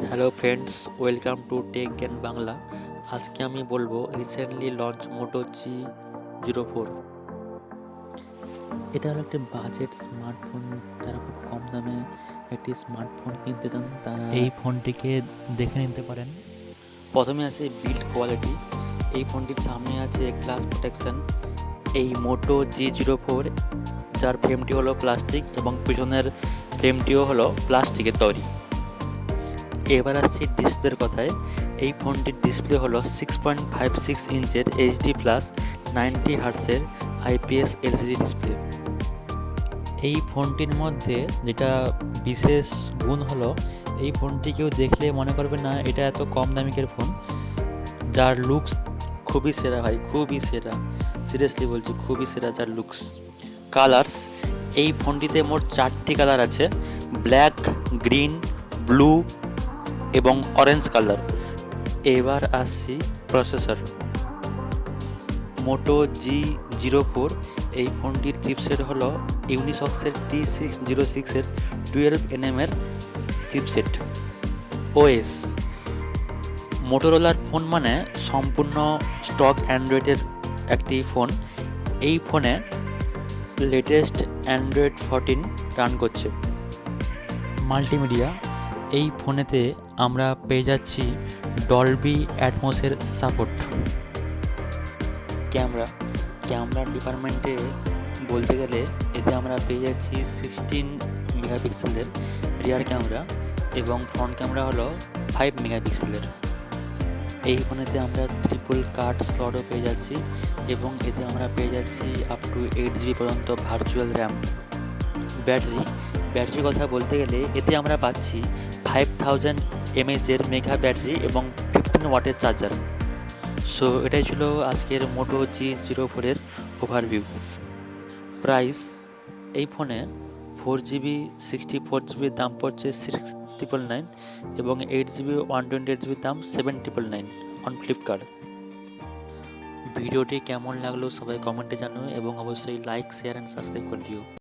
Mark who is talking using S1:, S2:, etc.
S1: Hello friends, welcome to Tech Gyan Bangla. আজকে আমি বলবো রিসেন্টলি লঞ্চ মোটো G04। এটা হলো একটি বাজেট স্মার্টফোন। যারা খুব কম দামে একটি স্মার্টফোন কিনতে চান তারা
S2: এই ফোনটিকে দেখে নিতে পারেন।
S1: প্রথমে আছে বিল্ড কোয়ালিটি। এই ফোনটির সামনে আছে গ্লাস প্রোটেকশন। এই মোটো G04 যার ফ্রেমটি হলো প্লাস্টিক এবং পিছনের ফ্রেমটিও হলো প্লাস্টিকের তৈরি। এবার আসছি ডিসপ্লের কথায়। এই ফোনটির ডিসপ্লে হলো 6.56 ইঞ্চের HD plus 90 হার্টসের IPS LCD display.
S2: এই ফোনটির মধ্যে যেটা বিশেষ গুণ হলো, এই ফোনটি কেউ দেখলে মনে করবে না এটা এত কম দামিকের ফোন। যার লুকস
S1: খুবই সেরা ভাই, খুবই সেরা, সিরিয়াসলি বলছি খুবই সেরা যার লুকস। কালার্স, এই ফোনটিতে মোট 4টি কালার আছে: ব্ল্যাক, গ্রিন, ব্লু এবং অরেঞ্জ কালার। এবার আসছি প্রসেসর। মোটো G04 এই ফোনটির চিপসেট হলো ইউনিসক্সের T606 এর 12nm এর চিপসেট। ওএস, মোটোরোলার ফোন মানে সম্পূর্ণ স্টক অ্যান্ড্রয়েডের একটি ফোন। এই ফোনে লেটেস্ট অ্যান্ড্রয়েড 14 রান করছে।
S2: মাল্টিমিডিয়া, এই ফোনেতে আমরা পেয়ে যাচ্ছি ডলবি অ্যাটমসের সাপোর্ট।
S1: ক্যামেরা ডিপার্টমেন্টে বলতে গেলে এতে আমরা পেয়ে যাচ্ছি 16 মেগাপিক্সেলের রিয়ার ক্যামেরা এবং ফ্রন্ট ক্যামেরা হলো 5 মেগাপিক্সেলের। এই ফোনেতে আমরা ট্রিপল কাট স্লটও পেয়ে যাচ্ছি এবং এতে আমরা পেয়ে যাচ্ছি আপ টু 8GB পর্যন্ত ভার্চুয়াল র্যাম। ব্যাটারির কথা বলতে গেলে এতে আমরা পাচ্ছি 5000 mAh মেগা ব্যাটারি এবং 15 ওয়াটের চার্জার। সো এটাই ছিল আজকের মোটো G04 এর ওভারভিউ। প্রাইস, এই ফোনে 4GB 64GB দাম পড়ছে 6,999 এবং 8GB 128GB দাম 7,999 অন ফ্লিপকার্ট। ভিডিওটি কেমন লাগলো সবাই কমেন্টে জানাও এবং অবশ্যই লাইক, শেয়ার অ্যান্ড সাবস্ক্রাইব করে দিও।